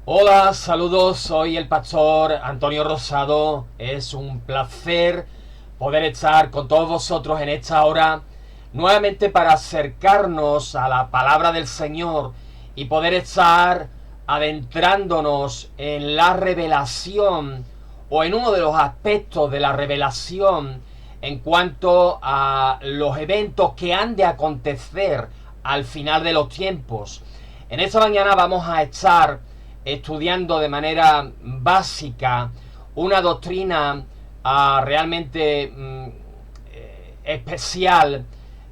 Hola, saludos, soy el pastor Antonio Rosado. Es un placer poder estar con todos vosotros en esta hora, nuevamente para acercarnos a la palabra del Señor y poder estar adentrándonos en la revelación o en uno de los aspectos de la revelación en cuanto a los eventos que han de acontecer al final de los tiempos. En esta mañana vamos a estar estudiando de manera básica una doctrina realmente especial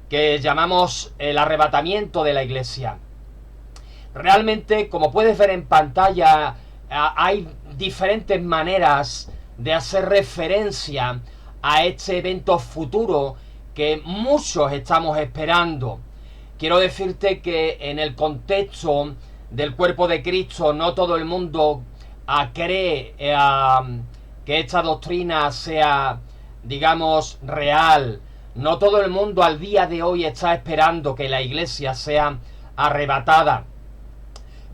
que llamamos el arrebatamiento de la iglesia. Realmente, como puedes ver en pantalla, hay diferentes maneras de hacer referencia a este evento futuro que muchos estamos esperando. Quiero decirte que en el contexto del cuerpo de Cristo no todo el mundo cree que esta doctrina sea, digamos, real. No todo el mundo al día de hoy está esperando que la iglesia sea arrebatada.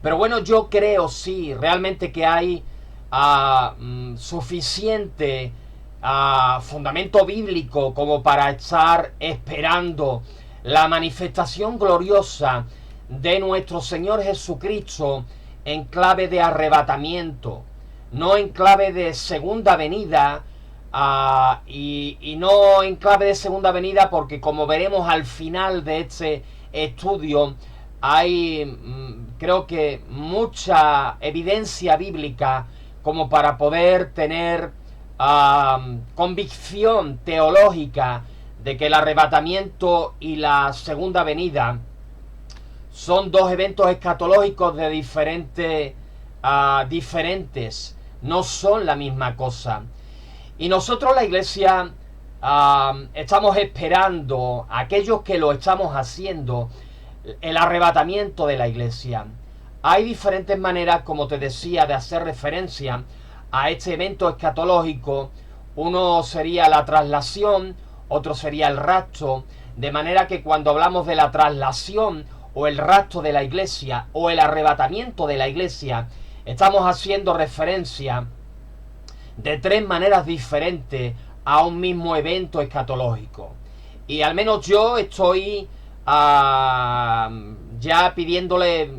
Pero bueno, yo creo sí, realmente que hay suficiente fundamento bíblico como para estar esperando la manifestación gloriosa de nuestro Señor Jesucristo en clave de arrebatamiento, no en clave de segunda venida, y no en clave de segunda venida porque, como veremos al final de este estudio, hay creo que mucha evidencia bíblica como para poder tener convicción teológica de que el arrebatamiento y la segunda venida son dos eventos escatológicos de diferentes, no son la misma cosa. Y nosotros, la iglesia, estamos esperando, aquellos que lo estamos haciendo, el arrebatamiento de la iglesia. Hay diferentes maneras, como te decía, de hacer referencia a este evento escatológico. Uno sería la traslación, otro sería el rapto, de manera que cuando hablamos de la traslación o el rapto de la iglesia o el arrebatamiento de la iglesia, estamos haciendo referencia de tres maneras diferentes a un mismo evento escatológico. Y al menos yo estoy ya pidiéndole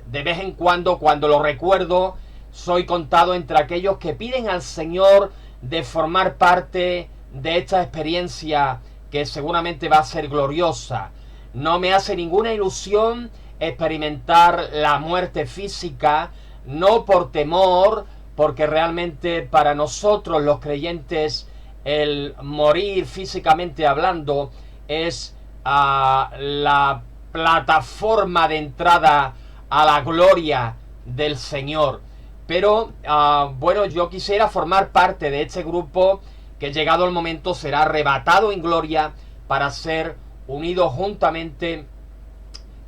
de vez en cuando lo recuerdo, soy contado entre aquellos que piden al Señor de formar parte de esta experiencia que seguramente va a ser gloriosa. No me hace ninguna ilusión experimentar la muerte física, no por temor, porque realmente para nosotros los creyentes el morir físicamente hablando es la plataforma de entrada a la gloria del Señor. Pero bueno, yo quisiera formar parte de este grupo que, llegado el momento, será arrebatado en gloria para ser unido juntamente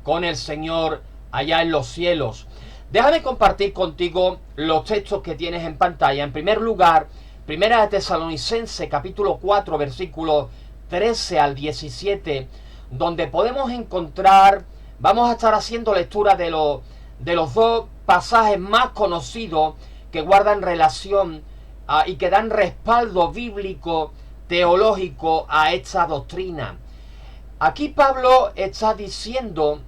con el Señor allá en los cielos. Déjame compartir contigo los textos que tienes en pantalla. En primer lugar, Primera de Tesalonicenses capítulo 4 versículos 13 al 17, donde podemos encontrar, vamos a estar haciendo lectura de los dos pasajes más conocidos que guardan relación y que dan respaldo bíblico teológico a esta doctrina. Aquí Pablo está diciendo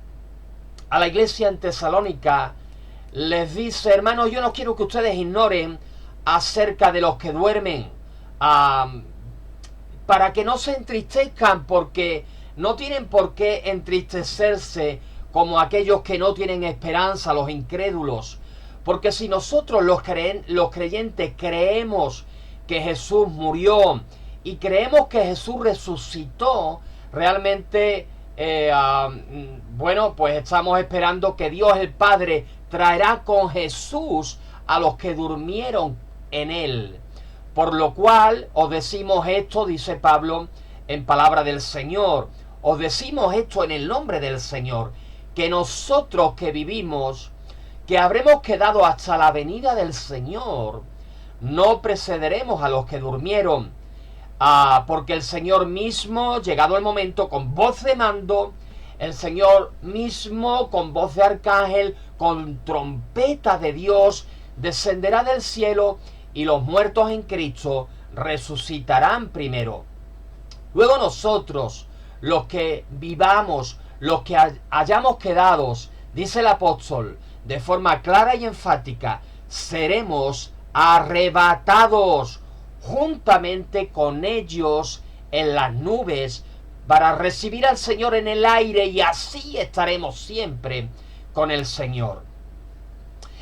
a la iglesia en Tesalónica, les dice: hermanos, yo no quiero que ustedes ignoren acerca de los que duermen, para que no se entristezcan, porque no tienen por qué entristecerse como aquellos que no tienen esperanza, los incrédulos. Porque si nosotros los creyentes creemos que Jesús murió y creemos que Jesús resucitó, realmente, bueno, pues estamos esperando que Dios el Padre traerá con Jesús a los que durmieron en él. Por lo cual os decimos esto, dice Pablo, en palabra del Señor. Os decimos esto en el nombre del Señor, que nosotros que vivimos, que habremos quedado hasta la venida del Señor, no precederemos a los que durmieron, porque el Señor mismo, llegado el momento, con voz de mando, el Señor mismo, con voz de arcángel, con trompeta de Dios, descenderá del cielo y los muertos en Cristo resucitarán primero. Luego nosotros, los que vivamos, los que hayamos quedado, dice el apóstol, de forma clara y enfática, seremos arrebatados juntamente con ellos en las nubes para recibir al Señor en el aire, y así estaremos siempre con el Señor.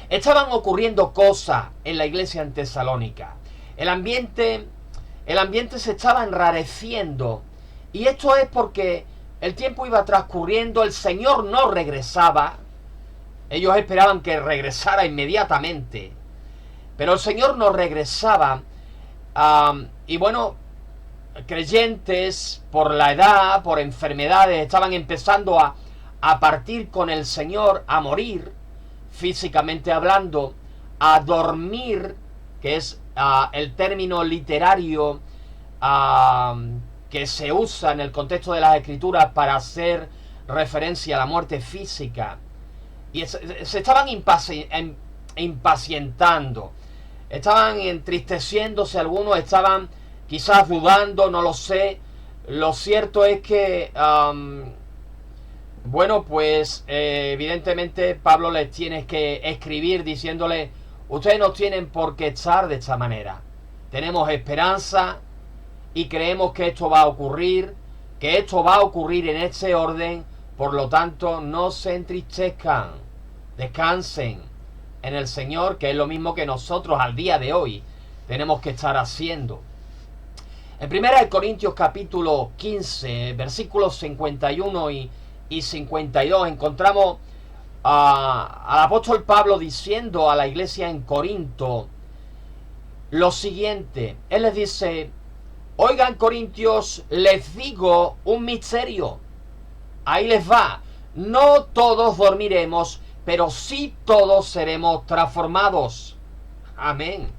Estaban ocurriendo cosas en la iglesia en Tesalónica. El ambiente se estaba enrareciendo, y esto es porque el tiempo iba transcurriendo, el Señor no regresaba. Ellos esperaban que regresara inmediatamente, pero el Señor no regresaba. Y bueno, creyentes por la edad, por enfermedades, estaban empezando a partir con el Señor, a morir, físicamente hablando, a dormir, que es el término literario que se usa en el contexto de las Escrituras para hacer referencia a la muerte física. Y se estaban impacientando, estaban entristeciéndose, algunos estaban quizás dudando, no lo sé. Lo cierto es que, bueno, pues evidentemente Pablo les tiene que escribir diciéndole: ustedes no tienen por qué estar de esta manera. Tenemos esperanza y creemos que esto va a ocurrir, en este orden. Por lo tanto, no se entristezcan, descansen en el Señor, que es lo mismo que nosotros al día de hoy tenemos que estar haciendo. En 1 Corintios capítulo 15, versículos 51 y 52, encontramos al apóstol Pablo diciendo a la iglesia en Corinto lo siguiente. Él les dice: oigan, corintios, les digo un misterio. Ahí les va. No todos dormiremos, pero sí todos seremos transformados. Amén.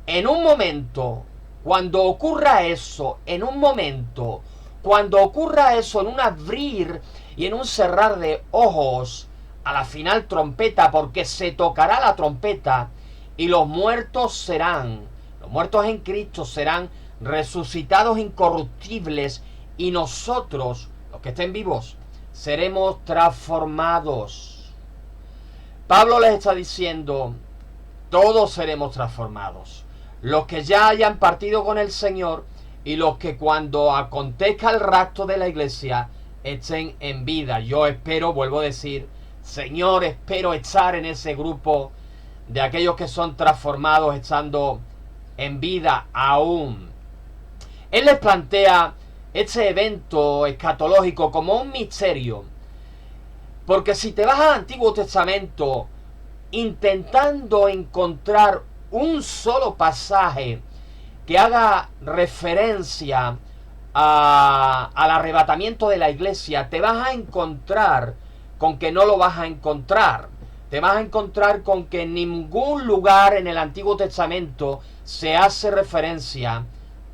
En un momento, cuando ocurra eso, en un abrir y en un cerrar de ojos, a la final trompeta, porque se tocará la trompeta, y los muertos en Cristo serán resucitados incorruptibles, y nosotros, los que estén vivos, seremos transformados. Pablo les está diciendo: todos seremos transformados. Los que ya hayan partido con el Señor y los que cuando acontezca el rapto de la iglesia estén en vida. Yo espero, vuelvo a decir, Señor, espero estar en ese grupo de aquellos que son transformados estando en vida aún. Él les plantea este evento escatológico como un misterio, porque si te vas al Antiguo Testamento intentando encontrar un solo pasaje que haga referencia al arrebatamiento de la iglesia, te vas a encontrar con que no lo vas a encontrar. Te vas a encontrar con que en ningún lugar en el Antiguo Testamento se hace referencia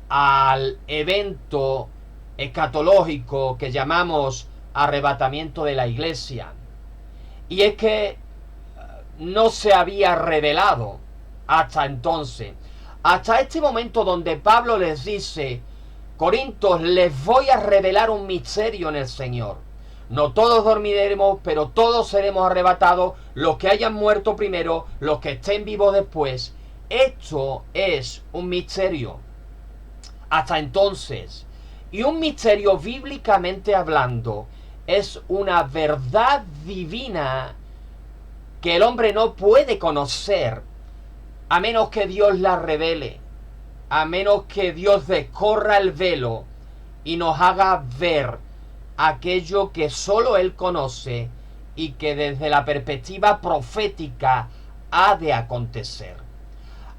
al evento escatológico que llamamos arrebatamiento de la iglesia. Y es que no se había revelado hasta entonces, hasta este momento donde Pablo les dice: Corintios, les voy a revelar un misterio en el Señor. No todos dormiremos, pero todos seremos arrebatados, los que hayan muerto primero, los que estén vivos después. Esto es un misterio hasta entonces. Y un misterio, bíblicamente hablando, es una verdad divina que el hombre no puede conocer a menos que Dios la revele, a menos que Dios descorra el velo y nos haga ver aquello que solo Él conoce y que desde la perspectiva profética ha de acontecer.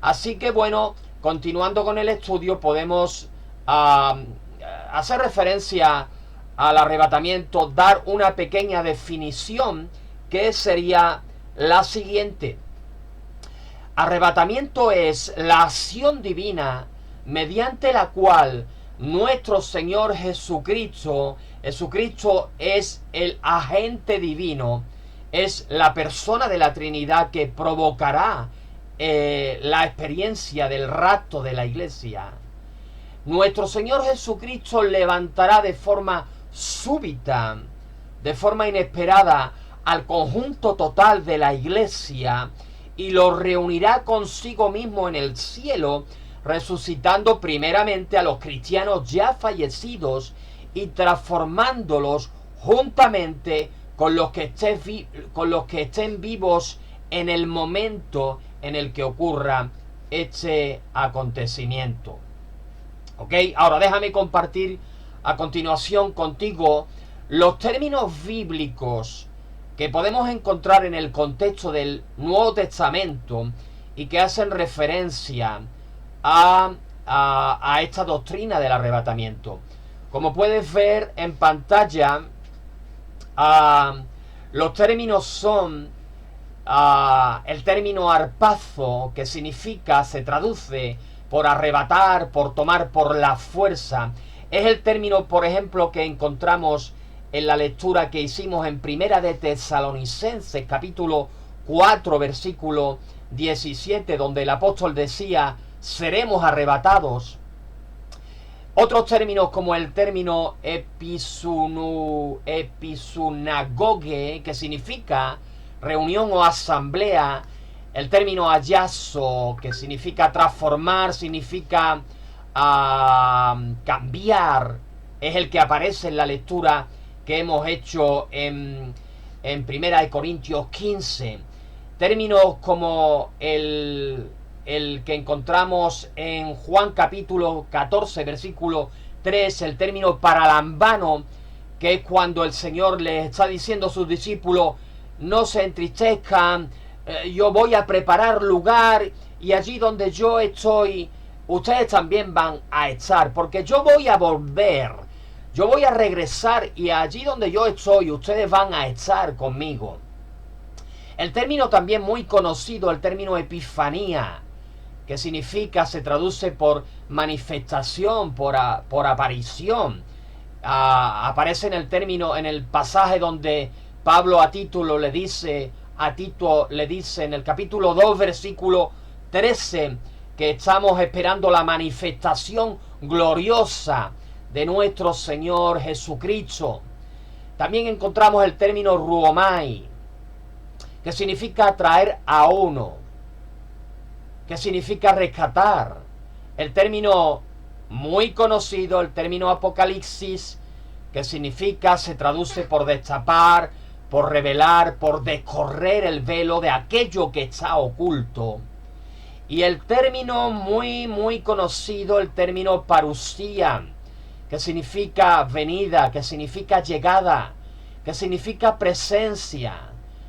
Así que bueno, continuando con el estudio, podemos hacer referencia al arrebatamiento, dar una pequeña definición que sería la siguiente. Arrebatamiento es la acción divina mediante la cual nuestro Señor Jesucristo es el agente divino es la persona de la Trinidad que provocará la experiencia del rapto de la iglesia, nuestro Señor Jesucristo levantará de forma súbita, de forma inesperada, al conjunto total de la iglesia y lo reunirá consigo mismo en el cielo, resucitando primeramente a los cristianos ya fallecidos y transformándolos juntamente con los que estén vivos en el momento en el que ocurra este acontecimiento. ¿Ok? Ahora déjame compartir a continuación contigo los términos bíblicos que podemos encontrar en el contexto del Nuevo Testamento y que hacen referencia a esta doctrina del arrebatamiento. Como puedes ver en pantalla, los términos son el término harpazo, que significa, se traduce por arrebatar, por tomar por la fuerza. Es el término, por ejemplo, que encontramos en la lectura que hicimos en Primera de Tesalonicenses, capítulo 4, versículo 17, donde el apóstol decía, seremos arrebatados. Otros términos como el término episunagoge, que significa reunión o asamblea, el término ayaso, que significa transformar, significa cambiar, es el que aparece en la lectura que hemos hecho en Primera de Corintios 15. Términos como el que encontramos en Juan capítulo 14, versículo 3, el término paralambano, que es cuando el Señor les está diciendo a sus discípulos, no se entristezcan, yo voy a preparar lugar y allí donde yo estoy, ustedes también van a estar, porque yo voy a volver, yo voy a regresar y allí donde yo estoy, ustedes van a estar conmigo. El término también muy conocido, el término epifanía, que significa, se traduce por manifestación, por aparición. Aparece en el término, en el pasaje donde Pablo a Tito le dice en el capítulo 2, versículo 13, que estamos esperando la manifestación gloriosa de nuestro Señor Jesucristo. También encontramos el término ruomai, que significa traer a uno, que significa rescatar. El término muy conocido, el término apocalipsis, que significa, se traduce por destapar, por revelar, por descorrer el velo de aquello que está oculto. Y el término muy conocido, el término parusía, que significa venida, que significa llegada, que significa presencia.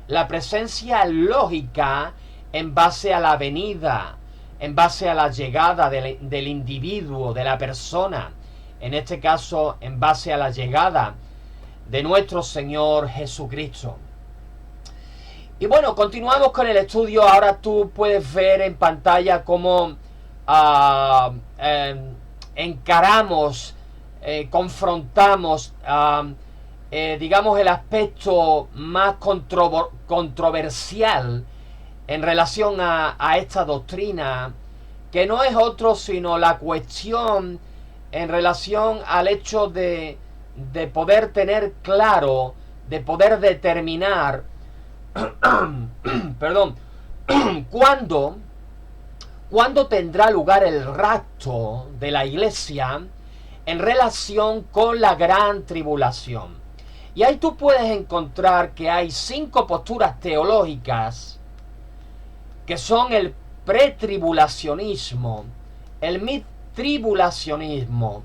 La presencia lógica en base a la venida, en base a la llegada del individuo, de la persona. En este caso, en base a la llegada de nuestro Señor Jesucristo. Y bueno, continuamos con el estudio. Ahora tú puedes ver en pantalla cómo encaramos, confrontamos, digamos, el aspecto más controversial en relación a esta doctrina, que no es otro sino la cuestión en relación al hecho de poder tener claro, de poder determinar, perdón, ¿cuándo tendrá lugar el rapto de la iglesia en relación con la gran tribulación? Y ahí tú puedes encontrar que hay 5 posturas teológicas, que son el pretribulacionismo, el midtribulacionismo,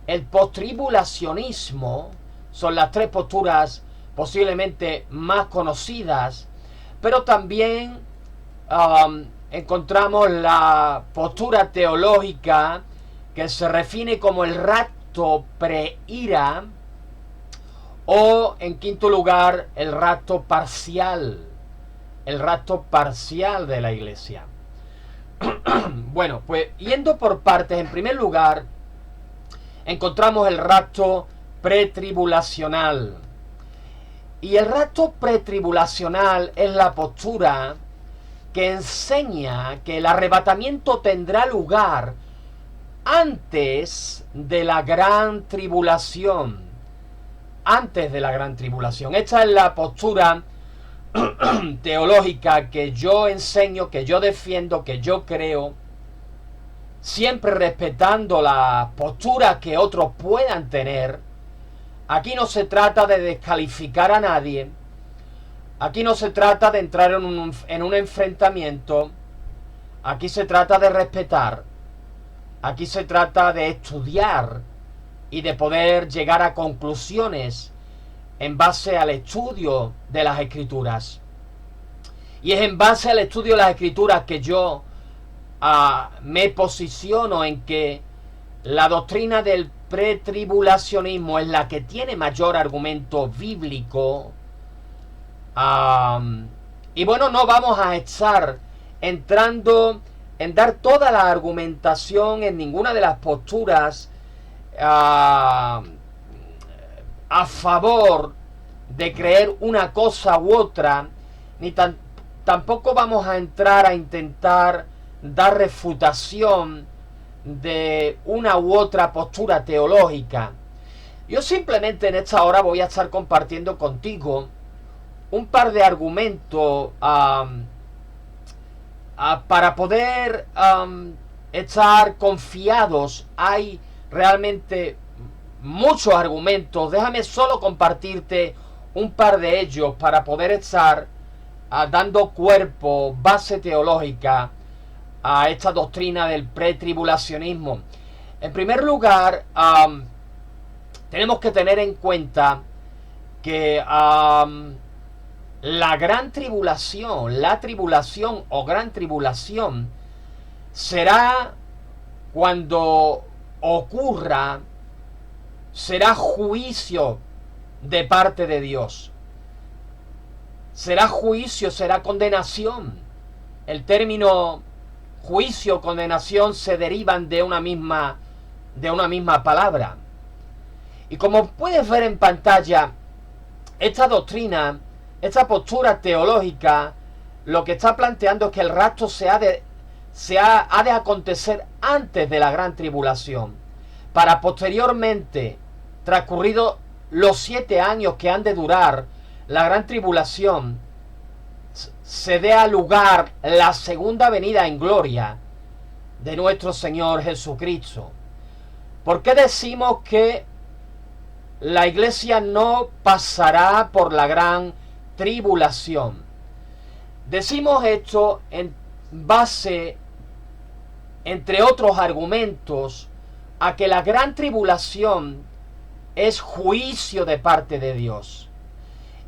el posttribulacionismo. Son las 3 posturas posiblemente más conocidas, pero también encontramos la postura teológica que se define como el rapto preira, o en quinto lugar el rapto parcial de la iglesia. Bueno, pues yendo por partes, en primer lugar encontramos el rapto pretribulacional. Y el rapto pretribulacional es la postura que enseña que el arrebatamiento tendrá lugar antes de la gran tribulación. Antes de la gran tribulación. Esta es la postura teológica que yo enseño, que yo defiendo, que yo creo, siempre respetando la postura que otros puedan tener. Aquí no se trata de descalificar a nadie. Aquí no se trata de entrar en un enfrentamiento. Aquí se trata de respetar. Aquí se trata de estudiar y de poder llegar a conclusiones en base al estudio de las Escrituras. Y es en base al estudio de las Escrituras que yo me posiciono en que la doctrina del pretribulacionismo es la que tiene mayor argumento bíblico. Y bueno, no vamos a estar entrando en dar toda la argumentación en ninguna de las posturas a favor de creer una cosa u otra, ni tampoco vamos a entrar a intentar dar refutación de una u otra postura teológica. Yo simplemente en esta hora voy a estar compartiendo contigo un par de argumentos para poder estar confiados. Hay realmente muchos argumentos. Déjame solo compartirte un par de ellos para poder estar dando cuerpo, base teológica a esta doctrina del pretribulacionismo. En primer lugar, tenemos que tener en cuenta que la gran tribulación, la tribulación o gran tribulación será cuando ocurra, será juicio de parte de Dios. Será juicio, será condenación. El término juicio, condenación se derivan de una misma palabra. Y como puedes ver en pantalla, esta doctrina, esta postura teológica, lo que está planteando es que el rapto ha de acontecer antes de la gran tribulación, para posteriormente, transcurridos los 7 años que han de durar la gran tribulación, se dé a lugar la segunda venida en gloria de nuestro Señor Jesucristo. ¿Por qué decimos que la iglesia no pasará por la gran tribulación? Decimos esto en base, entre otros argumentos, a que la gran tribulación es juicio de parte de Dios.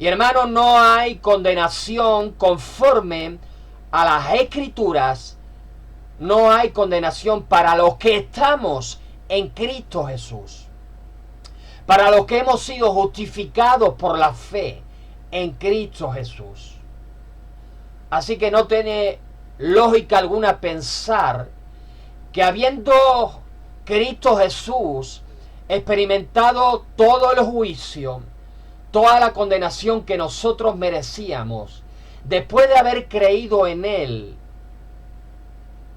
Y hermano, no hay condenación conforme a las Escrituras. No hay condenación para los que estamos en Cristo Jesús. Para los que hemos sido justificados por la fe en Cristo Jesús. Así que no tiene lógica alguna pensar que habiendo Cristo Jesús experimentado todo el juicio, toda la condenación que nosotros merecíamos, después de haber creído en Él,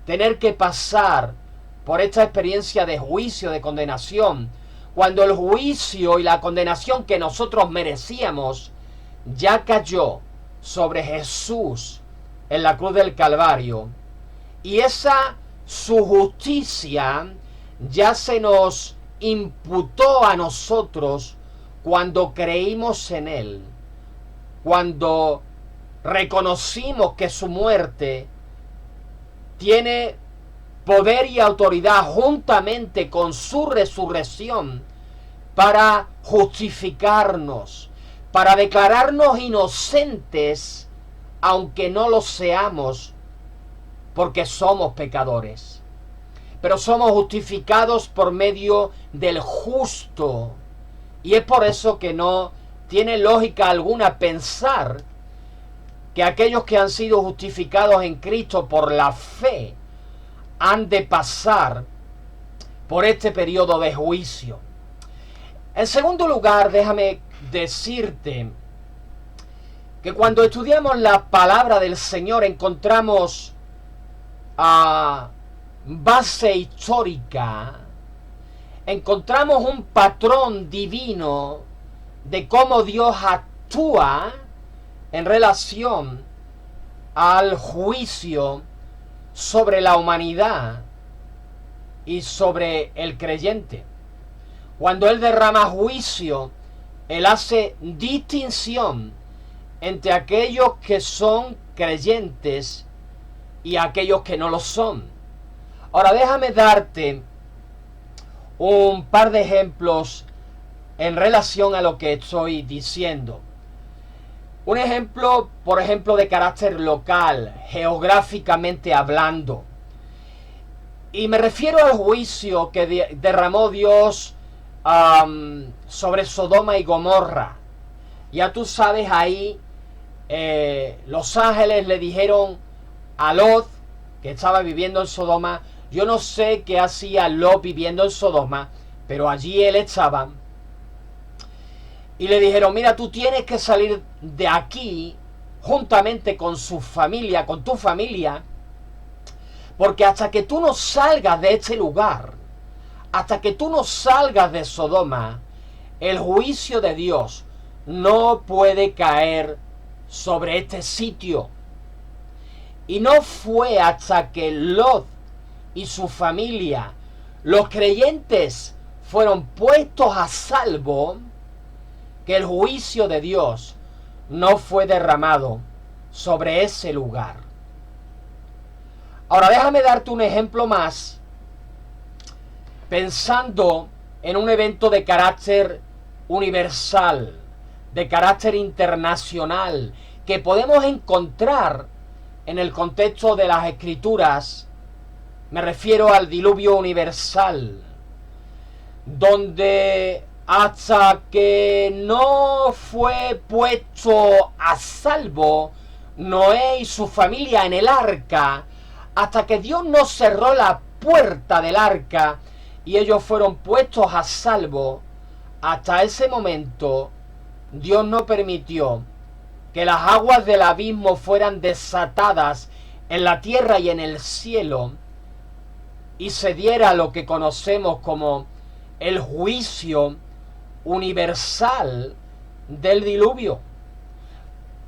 tener que pasar por esta experiencia de juicio, de condenación, cuando el juicio y la condenación que nosotros merecíamos ya cayó sobre Jesús en la cruz del Calvario, y esa su justicia ya se nos imputó a nosotros cuando creímos en Él, cuando reconocimos que su muerte tiene poder y autoridad juntamente con su resurrección para justificarnos, para declararnos inocentes, aunque no lo seamos, porque somos pecadores. Pero somos justificados por medio del justo. Y es por eso que no tiene lógica alguna pensar que aquellos que han sido justificados en Cristo por la fe han de pasar por este periodo de juicio. En segundo lugar, déjame decirte que cuando estudiamos la palabra del Señor encontramos base histórica, encontramos un patrón divino de cómo Dios actúa en relación al juicio sobre la humanidad y sobre el creyente. Cuando Él derrama juicio, Él hace distinción entre aquellos que son creyentes y aquellos que no lo son. Ahora déjame darte un par de ejemplos en relación a lo que estoy diciendo. Un ejemplo, por ejemplo, de carácter local, geográficamente hablando. Y me refiero al juicio que derramó Dios sobre Sodoma y Gomorra. Ya tú sabes, ahí los ángeles le dijeron a Lot, que estaba viviendo en Sodoma, yo no sé qué hacía Lot viviendo en Sodoma, pero allí él estaba. Y le dijeron, mira, tú tienes que salir de aquí juntamente con su familia, con tu familia, porque hasta que tú no salgas de este lugar, hasta que tú no salgas de Sodoma, el juicio de Dios no puede caer sobre este sitio. Y no fue hasta que Lot y su familia, los creyentes, fueron puestos a salvo, que el juicio de Dios no fue derramado sobre ese lugar. Ahora déjame darte un ejemplo más, pensando en un evento de carácter universal, de carácter internacional, que podemos encontrar en el contexto de las Escrituras. Me refiero al diluvio universal, donde hasta que no fue puesto a salvo Noé y su familia en el arca, hasta que Dios no cerró la puerta del arca y ellos fueron puestos a salvo, hasta ese momento Dios no permitió que las aguas del abismo fueran desatadas en la tierra y en el cielo y se diera lo que conocemos como el juicio universal del diluvio.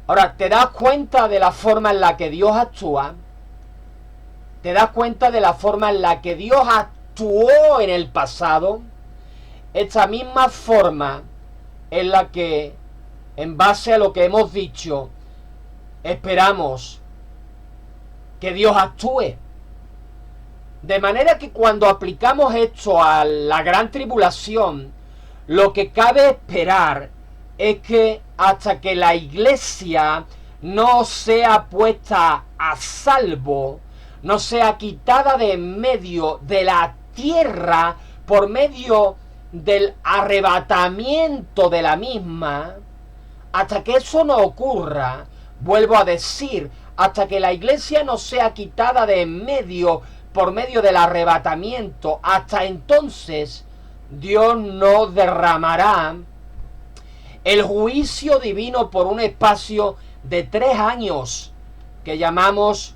Ahora, ¿te das cuenta de la forma en la que Dios actúa? ¿Te das cuenta de la forma en la que Dios actuó en el pasado? Esta misma forma en la que, en base a lo que hemos dicho, esperamos que Dios actúe. De manera que cuando aplicamos esto a la gran tribulación, lo que cabe esperar es que hasta que la iglesia no sea puesta a salvo, no sea quitada de en medio de la tierra por medio del arrebatamiento de la misma, hasta que eso no ocurra, vuelvo a decir, hasta que la iglesia no sea quitada de en medio por medio del arrebatamiento, hasta entonces Dios no derramará el juicio divino por un espacio de 3 años que llamamos,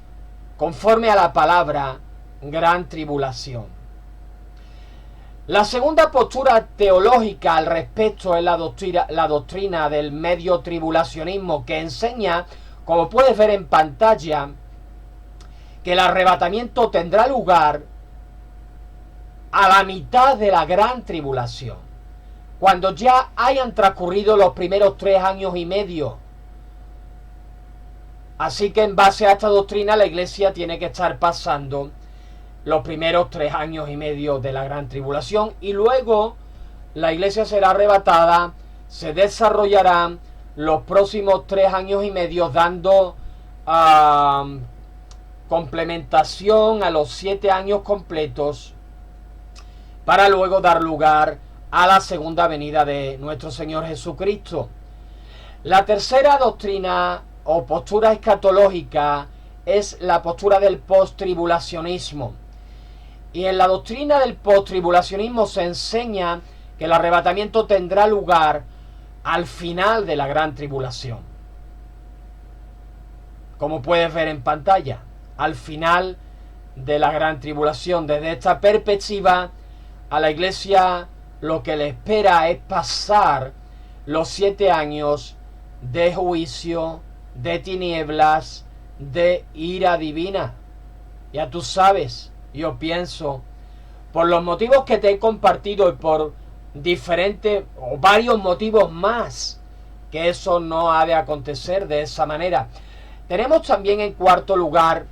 conforme a la palabra, gran tribulación. La segunda postura teológica al respecto es la doctrina del medio tribulacionismo, que enseña, como puedes ver en pantalla, que el arrebatamiento tendrá lugar a la mitad de la gran tribulación, cuando ya hayan transcurrido los primeros 3 años y medio. Así que en base a esta doctrina la iglesia tiene que estar pasando los primeros 3 años y medio de la gran tribulación, y luego la iglesia será arrebatada, se desarrollarán los próximos 3 años y medio dando complementación a los 7 años completos, para luego dar lugar a la segunda venida de nuestro Señor Jesucristo. La tercera doctrina o postura escatológica es la postura del post-tribulacionismo. Y en la doctrina del post-tribulacionismo se enseña que el arrebatamiento tendrá lugar al final de la gran tribulación. como puedes ver en pantalla, al final de la gran tribulación. Desde esta perspectiva, a la iglesia lo que le espera es pasar los 7 años de juicio, de tinieblas, de ira divina. Ya tú sabes, yo pienso, por los motivos que te he compartido y por diferentes o varios motivos más, que eso no ha de acontecer de esa manera. Tenemos también en cuarto lugar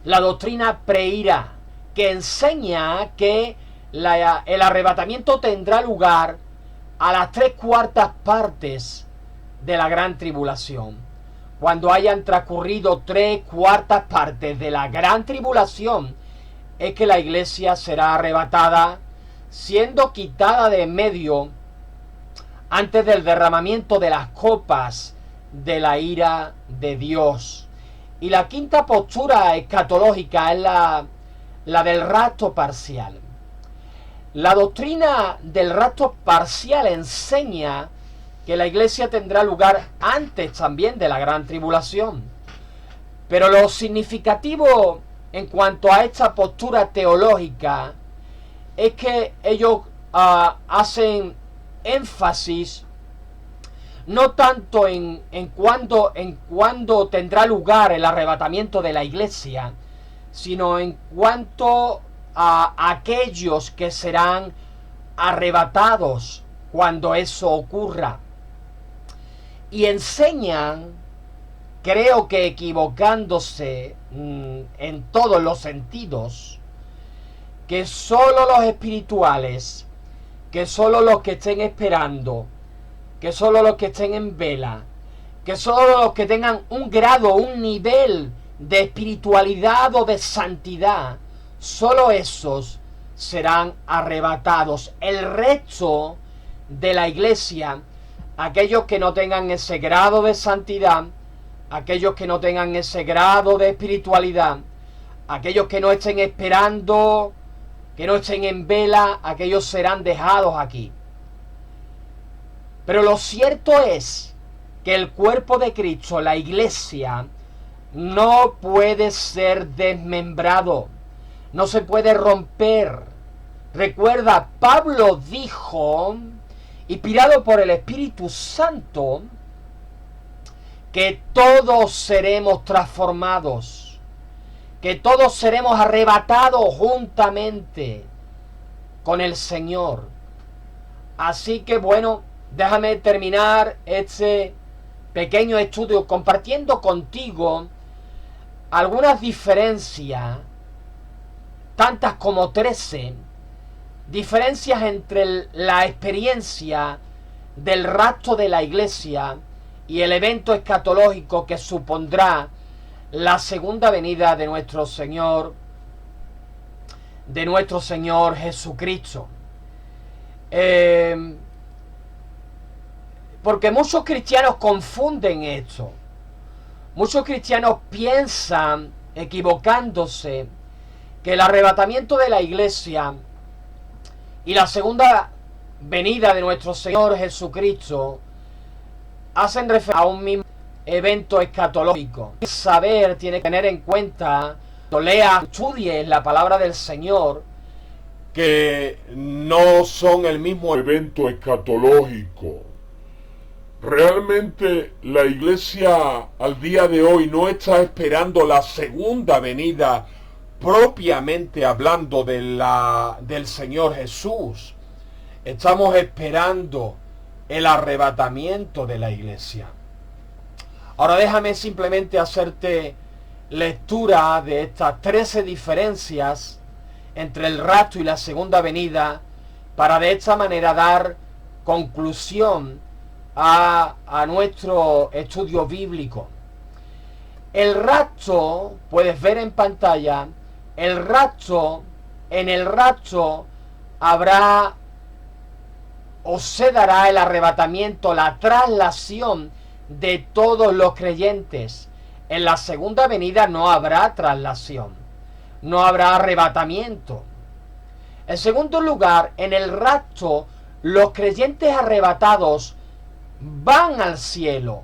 la doctrina preira, que enseña que el arrebatamiento tendrá lugar a las 3/4 partes de la gran tribulación. Cuando hayan transcurrido 3/4 partes de la gran tribulación, es que la iglesia será arrebatada, siendo quitada de en medio antes del derramamiento de las copas de la ira de Dios. Y la quinta postura escatológica es la del rapto parcial. La doctrina del rapto parcial enseña que la iglesia tendrá lugar antes también de la gran tribulación. Pero lo significativo en cuanto a esta postura teológica es que ellos hacen énfasis no tanto en cuándo tendrá lugar el arrebatamiento de la iglesia, sino en cuanto a aquellos que serán arrebatados cuando eso ocurra. Y enseñan, creo que equivocándose en todos los sentidos, que solo los espirituales, que solo los que estén esperando, que solo los que estén en vela, que solo los que tengan un grado, un nivel de espiritualidad o de santidad, solo esos serán arrebatados. El resto de la iglesia, aquellos que no tengan ese grado de santidad, aquellos que no tengan ese grado de espiritualidad, aquellos que no estén esperando, que no estén en vela, aquellos serán dejados aquí. Pero lo cierto es que el cuerpo de Cristo, la iglesia, no puede ser desmembrado, no se puede romper. Recuerda, Pablo dijo, inspirado por el Espíritu Santo, que todos seremos transformados, que todos seremos arrebatados juntamente con el Señor. Así que bueno, déjame terminar este pequeño estudio compartiendo contigo algunas diferencias, tantas como 13, diferencias entre la experiencia del rapto de la iglesia y el evento escatológico que supondrá la segunda venida de nuestro Señor Jesucristo. Porque muchos cristianos confunden esto. Muchos cristianos piensan, equivocándose, que el arrebatamiento de la iglesia y la segunda venida de nuestro Señor Jesucristo hacen referencia a un mismo evento escatológico. Saber, tiene que tener en cuenta, cuando leas, estudies la palabra del Señor, que no son el mismo evento escatológico. Realmente la iglesia al día de hoy no está esperando la segunda venida propiamente hablando del Señor Jesús. Estamos esperando el arrebatamiento de la iglesia. Ahora déjame simplemente hacerte lectura de estas 13 diferencias entre el rapto y la segunda venida, para de esta manera dar conclusión a nuestro estudio bíblico. El rapto, puedes ver en pantalla, en el rapto habrá o se dará el arrebatamiento, la traslación de todos los creyentes. En la segunda venida no habrá traslación, no habrá arrebatamiento. En segundo lugar, en el rapto, los creyentes arrebatados van al cielo,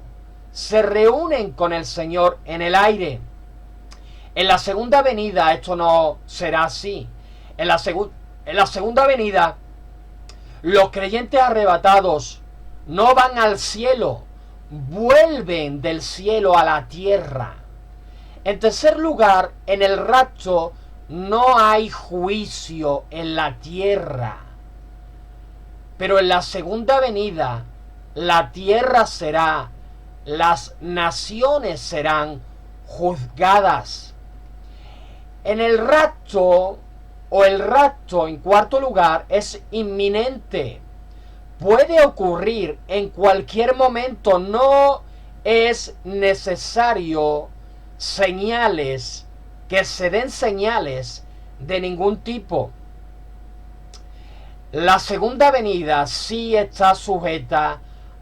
se reúnen con el Señor en el aire. En la segunda venida esto no será así. En la segunda venida, los creyentes arrebatados no van al cielo, vuelven del cielo a la tierra. En tercer lugar, en el rapto no hay juicio en la tierra. Pero en la segunda venida, la tierra será, las naciones serán juzgadas. En el rapto, o el rapto en cuarto lugar, es inminente. Puede ocurrir en cualquier momento. No es necesario que se den señales de ningún tipo. La segunda venida sí está sujeta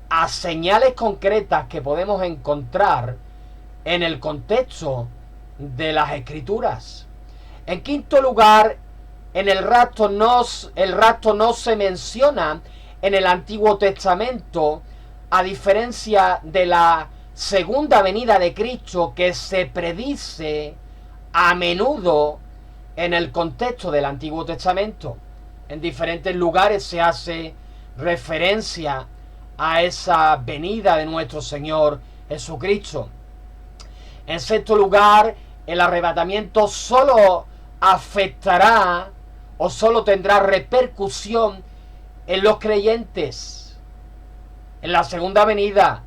a señales concretas que podemos encontrar en el contexto de las Escrituras. En quinto lugar, el rapto no se menciona en el Antiguo Testamento, a diferencia de la segunda venida de Cristo, que se predice a menudo en el contexto del Antiguo Testamento. En diferentes lugares se hace referencia a esa venida de nuestro Señor Jesucristo. En sexto lugar, el arrebatamiento solo afectará o solo tendrá repercusión en los creyentes. En la segunda venida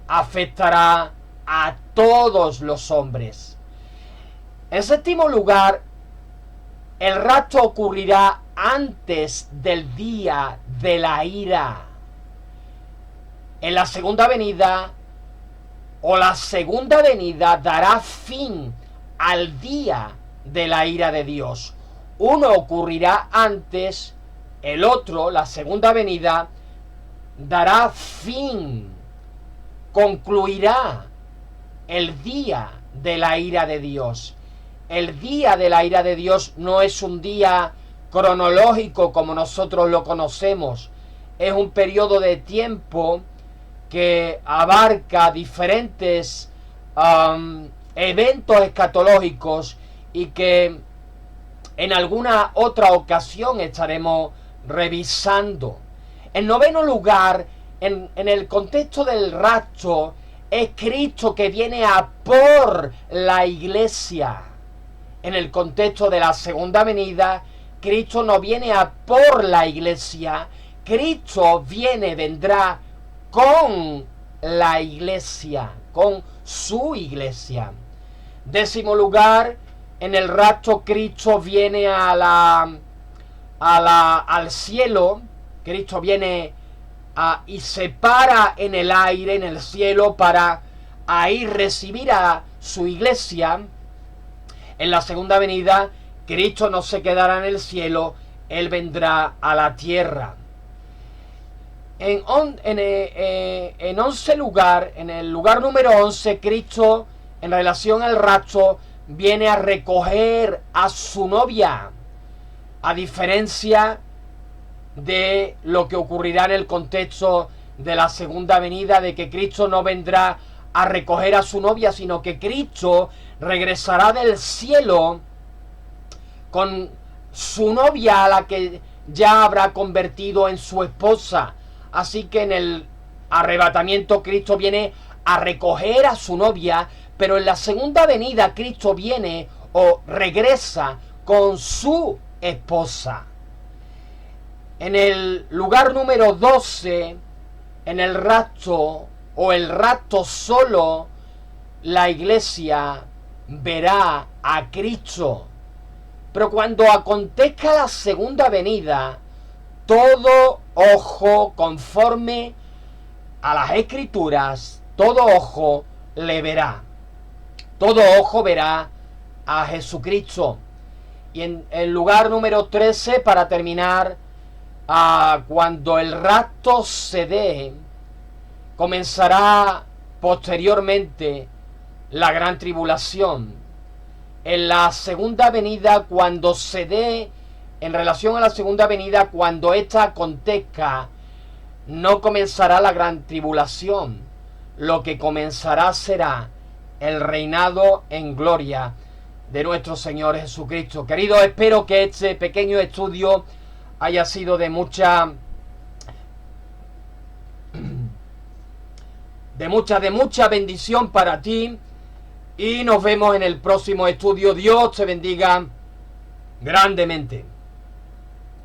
afectará a todos los hombres. En séptimo lugar, el rapto ocurrirá antes del día de la ira. En la segunda venida, o la segunda venida, dará fin al día de la ira de Dios. Uno ocurrirá antes, el otro, la segunda venida, dará fin, concluirá el día de la ira de Dios. El día de la ira de Dios no es un día cronológico como nosotros lo conocemos. Es un periodo de tiempo que abarca diferentes eventos escatológicos y que en alguna otra ocasión estaremos revisando. En noveno lugar, en el contexto del rapto, es Cristo que viene a por la iglesia. En el contexto de la segunda venida, Cristo no viene a por la iglesia. Cristo vendrá con la iglesia, con su iglesia. Décimo lugar, en el rapto Cristo viene al cielo. Cristo viene y se para en el aire, en el cielo, para ahí recibir a su iglesia. En la segunda venida, Cristo no se quedará en el cielo, Él vendrá a la tierra. En el lugar número 11, Cristo, en relación al rapto, viene a recoger a su novia, a diferencia de lo que ocurrirá en el contexto de la segunda venida, de que Cristo no vendrá a recoger a su novia, sino que Cristo regresará del cielo con su novia, a la que ya habrá convertido en su esposa. Así que en el arrebatamiento Cristo viene a recoger a su novia, pero en la segunda venida Cristo viene o regresa con su esposa. En el lugar número 12, en el rapto o el rapto solo, la iglesia verá a Cristo. Pero cuando acontezca la segunda venida, todo ojo, conforme a las Escrituras, todo ojo le verá. Todo ojo verá a Jesucristo. Y en el lugar número 13, para terminar, cuando el rapto se dé, comenzará posteriormente la gran tribulación. En la segunda venida, cuando se dé, en relación a la segunda venida, cuando ésta acontezca, no comenzará la gran tribulación. lo que comenzará será el reinado en gloria de nuestro Señor Jesucristo. Queridos, espero que este pequeño estudio haya sido de mucha bendición para ti, y nos vemos en el próximo estudio. Dios te bendiga grandemente.